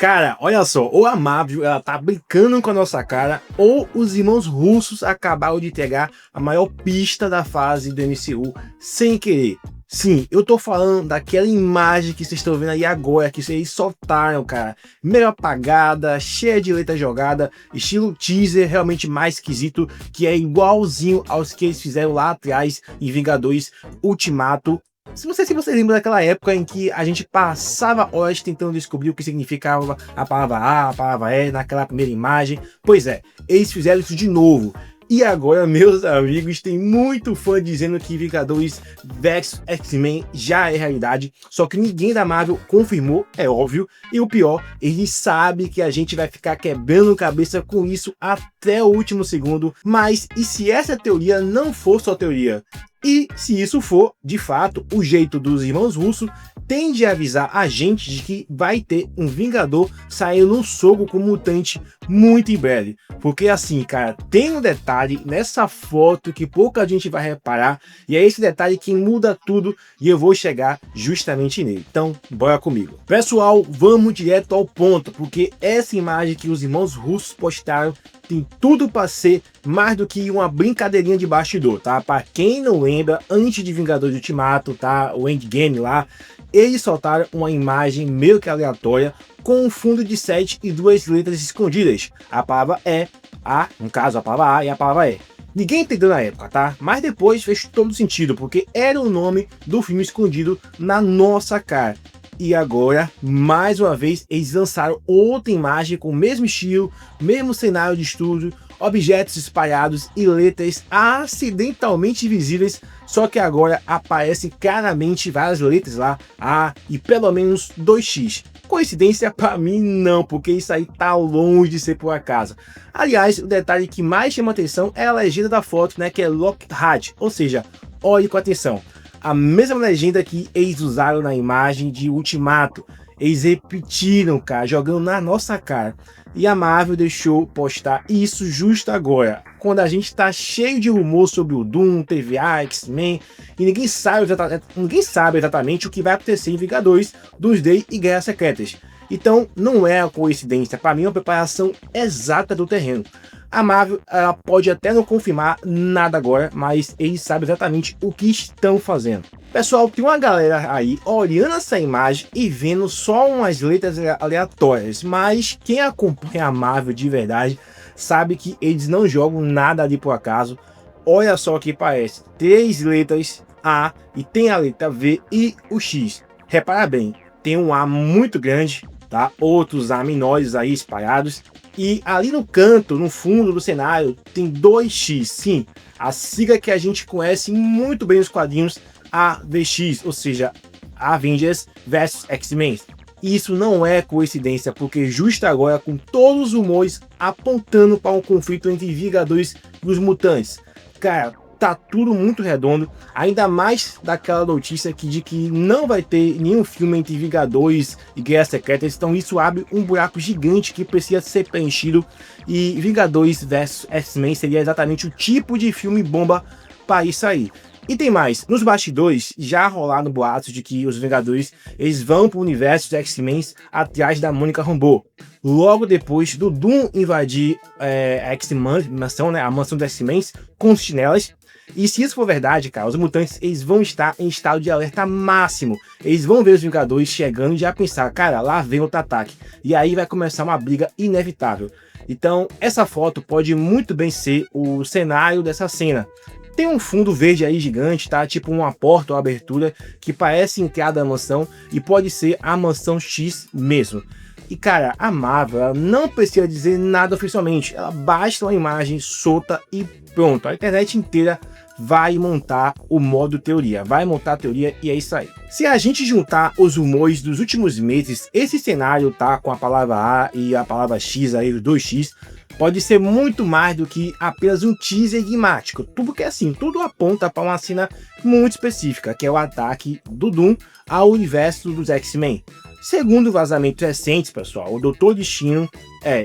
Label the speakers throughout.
Speaker 1: Cara, olha só, ou a Marvel ela tá brincando com a nossa cara, ou os irmãos russos acabaram de pegar a maior pista da fase do MCU sem querer. Sim, eu tô falando daquela imagem que vocês estão vendo aí agora, que vocês soltaram, cara. Meio apagada, cheia de letra jogada, estilo teaser, realmente mais esquisito, que é igualzinho aos que eles fizeram lá atrás em Vingadores Ultimato. Não sei se você lembra daquela época em que a gente passava horas tentando descobrir o que significava a palavra A, a palavra E naquela primeira imagem. Pois é, eles fizeram isso de novo. E agora, meus amigos, tem muito fã dizendo que Vingadores vs X-Men já é realidade, só que ninguém da Marvel confirmou, é óbvio, e o pior, eles sabem que a gente vai ficar quebrando cabeça com isso até o último segundo, mas e se essa teoria não for só teoria? E se isso for, de fato, o jeito dos irmãos russos tende a avisar a gente de que vai ter um Vingador saindo no soco com mutante muito em breve. Porque assim, cara, tem um detalhe nessa foto que pouca gente vai reparar, e é esse detalhe que muda tudo, e eu vou chegar justamente nele. Então, bora comigo. Pessoal, vamos direto ao ponto, porque essa imagem que os irmãos russos postaram tem tudo para ser mais do que uma brincadeirinha de bastidor, tá? Para quem não lembra, antes de Vingadores Ultimato, tá? O Endgame lá, eles soltaram uma imagem meio que aleatória com um fundo de 7 e duas letras escondidas. A palavra é A, no caso a palavra A e a palavra E. Ninguém entendeu na época, tá? Mas depois fez todo sentido, porque era o nome do filme escondido na nossa cara. E agora, mais uma vez, eles lançaram outra imagem com o mesmo estilo, mesmo cenário de estúdio, objetos espalhados e letras acidentalmente visíveis, só que agora aparecem claramente várias letras lá, A e pelo menos 2x. Coincidência? Para mim não, porque isso aí tá longe de ser por acaso. Aliás, o detalhe que mais chama atenção é a legenda da foto, né, que é Lockheed, ou seja, olhe com atenção. A mesma legenda que eles usaram na imagem de Ultimato. Eles repetiram, cara, jogando na nossa cara. E a Marvel deixou postar isso justo agora, quando a gente tá cheio de rumor sobre o Doom, TVA, X-Men, e ninguém sabe exatamente o que vai acontecer em Vingadores, Doomsday e Guerras Secretas. Então não é uma coincidência, para mim é uma preparação exata do terreno. A Marvel ela pode até não confirmar nada agora, mas eles sabem exatamente o que estão fazendo. Pessoal, tem uma galera aí olhando essa imagem e vendo só umas letras aleatórias, mas quem acompanha a Marvel de verdade sabe que eles não jogam nada ali por acaso. Olha só o que parece, 3 letras A e tem a letra V e o X. Repara bem, tem um A muito grande, tá? Outros A menores aí espalhados. E ali no canto, no fundo do cenário, tem 2x, sim, a sigla que a gente conhece muito bem nos quadrinhos, AVX, ou seja, Avengers vs X-Men. Isso não é coincidência, porque justo agora, com todos os rumores apontando para um conflito entre Vingadores e os mutantes, cara, tá tudo muito redondo, ainda mais daquela notícia de que não vai ter nenhum filme entre Vingadores e Guerras Secretas, então isso abre um buraco gigante que precisa ser preenchido, e Vingadores vs X-Men seria exatamente o tipo de filme bomba para isso aí. E tem mais, nos bastidores já rolaram boatos de que os Vingadores eles vão para o universo dos X-Men atrás da Mônica Rambeau. Logo depois do Doom invadir a X-Mansão, né, a mansão dos X-Men com chinelas. E se isso for verdade, cara, os mutantes eles vão estar em estado de alerta máximo. Eles vão ver os Vingadores chegando e já pensar, cara, lá vem outro ataque. E aí vai começar uma briga inevitável. Então essa foto pode muito bem ser o cenário dessa cena. Tem um fundo verde aí gigante, tá? Tipo uma porta ou abertura que parece entrada da mansão e pode ser a mansão X mesmo. E cara, a Marvel ela não precisa dizer nada oficialmente, ela basta uma imagem solta e pronto. A internet inteira vai montar o modo teoria, vai montar a teoria e é isso aí. Se a gente juntar os rumores dos últimos meses, esse cenário tá com a palavra A e a palavra X aí, os 2x, pode ser muito mais do que apenas um teaser enigmático, porque assim, tudo aponta para uma cena muito específica, que é o ataque do Doom ao universo dos X-Men. Segundo vazamentos recentes, pessoal, o Doutor Destino,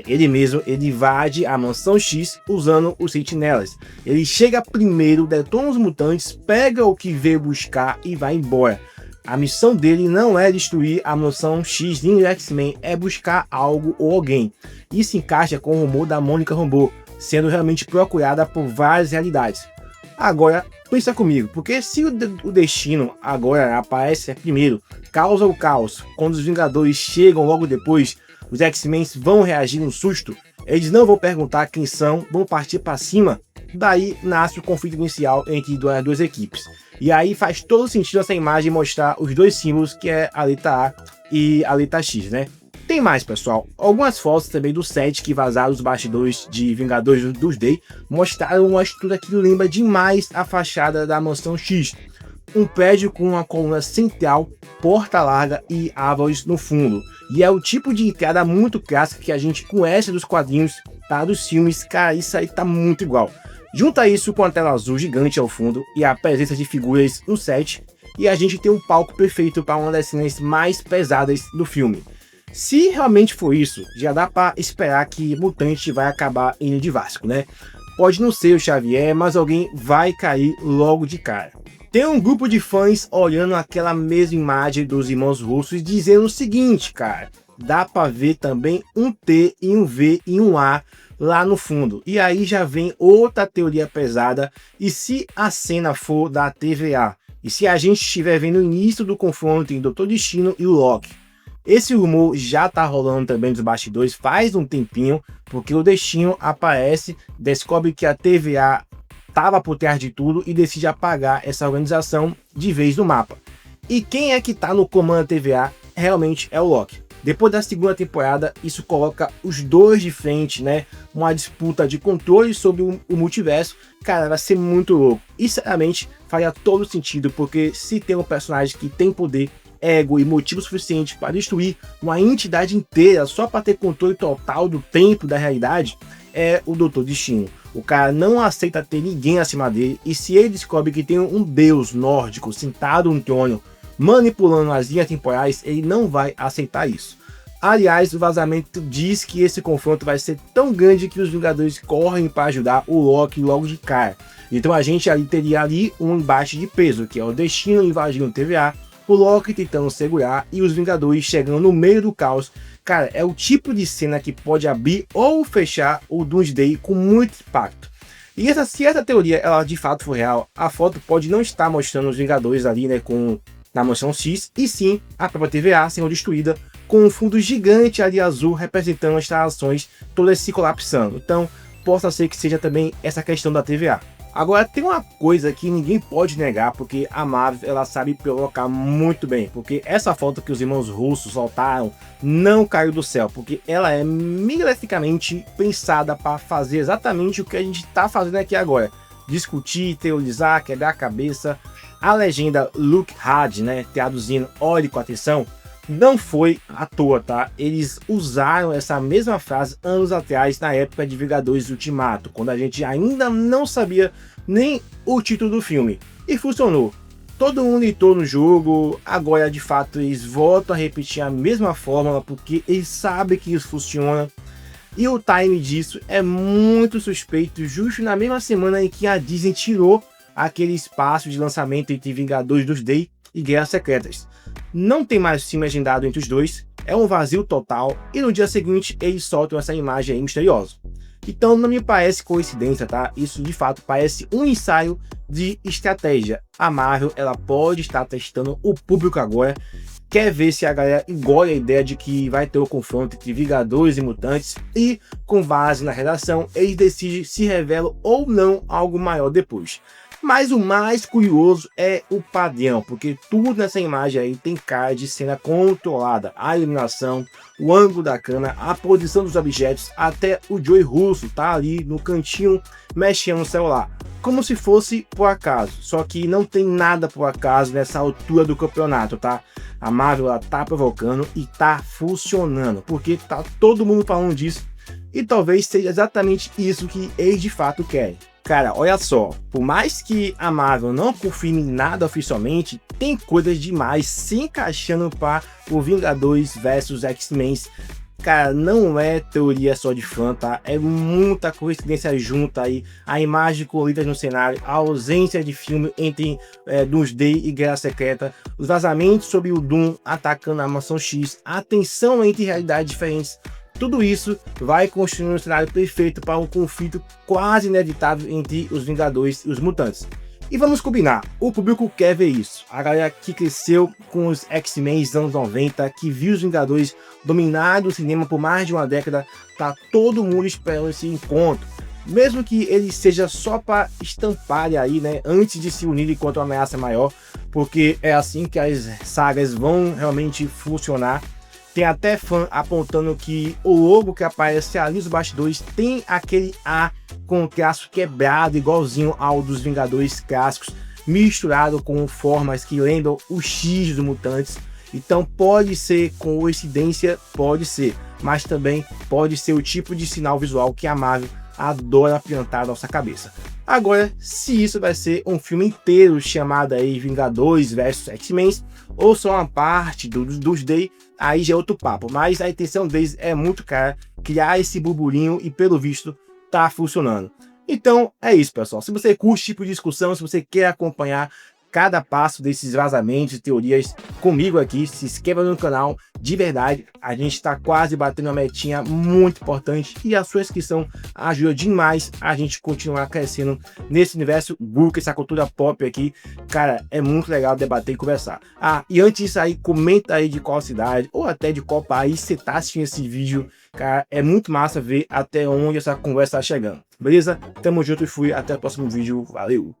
Speaker 1: ele mesmo, ele invade a Mansão X usando os Sentinelas. Ele chega primeiro, detona os mutantes, pega o que veio buscar e vai embora. A missão dele não é destruir a mansão X nem o X-Men, é buscar algo ou alguém. Isso encaixa com o rumor da Mônica Rambeau, sendo realmente procurada por várias realidades. Agora, pensa comigo, porque se o Destino agora aparece primeiro, causa o caos, quando os Vingadores chegam logo depois, os X-Men vão reagir no susto, eles não vão perguntar quem são, vão partir para cima. Daí nasce o conflito inicial entre as duas equipes. E aí faz todo sentido essa imagem mostrar os dois símbolos, que é a letra A e a letra X, né? Tem mais, pessoal. Algumas fotos também do set que vazaram os bastidores de Vingadores dos Day mostraram uma estrutura que lembra demais a fachada da Mansão X. Um prédio com uma coluna central, porta larga e árvores no fundo. E é o tipo de entrada muito clássica que a gente conhece dos quadrinhos, tá? Dos filmes. Cara, isso aí tá muito igual. Junta isso com a tela azul gigante ao fundo e a presença de figuras no set, e a gente tem um palco perfeito para uma das cenas mais pesadas do filme. Se realmente for isso, já dá para esperar que Mutante vai acabar indo de Vasco, né? Pode não ser o Xavier, mas alguém vai cair logo de cara. Tem um grupo de fãs olhando aquela mesma imagem dos irmãos russos dizendo o seguinte, cara, dá para ver também um T e um V e um A lá no fundo. E aí já vem outra teoria pesada, e se a cena for da TVA? E se a gente estiver vendo o início do confronto entre Doutor Destino e o Loki? Esse rumor já tá rolando também dos bastidores faz um tempinho, porque o Destino aparece, descobre que a TVA estava por trás de tudo e decide apagar essa organização de vez do mapa. E quem é que tá no comando da TVA realmente é o Loki. Depois da segunda temporada, isso coloca os dois de frente, né? Uma disputa de controle sobre o multiverso. Cara, vai ser muito louco. E sinceramente, faria todo sentido, porque se tem um personagem que tem poder, ego e motivo suficiente para destruir uma entidade inteira só para ter controle total do tempo da realidade, é o Doutor Destino. O cara não aceita ter ninguém acima dele, e se ele descobre que tem um deus nórdico sentado no trono manipulando as linhas temporais, ele não vai aceitar isso. Aliás, o vazamento diz que esse confronto vai ser tão grande que os Vingadores correm para ajudar o Loki logo de cara. Então a gente teria ali um embate de peso, que é o Destino invadindo o TVA, o Loki tentando segurar e os Vingadores chegando no meio do caos. Cara, é o tipo de cena que pode abrir ou fechar o Doomsday com muito impacto. E se essa teoria ela de fato for real, a foto pode não estar mostrando os Vingadores ali, né, na Mansão X, e sim a própria TVA sendo destruída, com um fundo gigante ali azul representando as instalações todas se colapsando. Então, possa ser que seja também essa questão da TVA. Agora, tem uma coisa que ninguém pode negar, porque a Marvel ela sabe colocar muito bem, porque essa foto que os irmãos russos soltaram não caiu do céu, porque ela é milimetricamente pensada para fazer exatamente o que a gente está fazendo aqui agora: discutir, teorizar, quebrar a cabeça. A legenda Look Hard, né, traduzindo olhe com atenção, não foi à toa, tá? Eles usaram essa mesma frase anos atrás, na época de Vingadores Ultimato, quando a gente ainda não sabia nem o título do filme. E funcionou. Todo mundo entrou no jogo, agora de fato eles voltam a repetir a mesma fórmula, porque eles sabem que isso funciona. E o time disso é muito suspeito, justo na mesma semana em que a Disney tirou aquele espaço de lançamento entre Vingadores dos Day e Guerras Secretas. Não tem mais filme agendado entre os dois, é um vazio total, e no dia seguinte eles soltam essa imagem aí misteriosa. Então não me parece coincidência, tá? Isso de fato parece um ensaio de estratégia. A Marvel ela pode estar testando o público agora, quer ver se a galera engole a ideia de que vai ter o confronto entre Vingadores e Mutantes, e com base na redação eles decidem se revelam ou não algo maior depois. Mas o mais curioso é o padrão, porque tudo nessa imagem aí tem cara de cena controlada. A iluminação, o ângulo da câmera, a posição dos objetos, até o Joey Russo tá ali no cantinho mexendo no celular, como se fosse por acaso. Só que não tem nada por acaso nessa altura do campeonato, tá? A Marvel ela tá provocando e tá funcionando, porque tá todo mundo falando disso, e talvez seja exatamente isso que eles de fato querem. Cara, olha só, por mais que a Marvel não confirme nada oficialmente, tem coisas demais se encaixando para o Vingadores vs X-Men Cara, não é teoria só de fã, tá? É muita coincidência junta aí. A imagem colorida no cenário, a ausência de filme entre Doomsday e Guerra Secreta, os vazamentos sobre o Doom atacando a Mansão X, a tensão entre realidades diferentes. Tudo isso vai construindo um cenário perfeito para um conflito quase inevitável entre os Vingadores e os mutantes. E vamos combinar, o público quer ver isso. A galera que cresceu com os X-Men dos anos 90, que viu os Vingadores dominarem o cinema por mais de uma década, tá todo mundo esperando esse encontro. Mesmo que ele seja só para estampar aí, né, antes de se unirem contra uma ameaça maior, porque é assim que as sagas vão realmente funcionar. Tem até fã apontando que o logo que aparece ali nos bastidores tem aquele A com o traço quebrado, igualzinho ao dos Vingadores clássicos, misturado com formas que lembram o X dos mutantes. Então pode ser coincidência, pode ser, mas também pode ser o tipo de sinal visual que a Marvel adora plantar na nossa cabeça. Agora, se isso vai ser um filme inteiro chamado aí Vingadores vs X-Men, ou só uma parte dos Doomsday, aí já é outro papo. Mas a intenção deles é muito clara, criar esse burburinho e pelo visto tá funcionando. Então é isso, pessoal. Se você curte esse tipo de discussão, se você quer acompanhar cada passo desses vazamentos e teorias comigo aqui, se inscreva no canal, de verdade, a gente está quase batendo uma metinha muito importante e a sua inscrição ajuda demais a gente continuar crescendo nesse universo geek, essa cultura pop aqui, cara, é muito legal debater e conversar. Ah, e antes disso aí, comenta aí de qual cidade ou até de qual país você tá assistindo esse vídeo, cara, é muito massa ver até onde essa conversa tá chegando, beleza? Tamo junto e fui, até o próximo vídeo, valeu!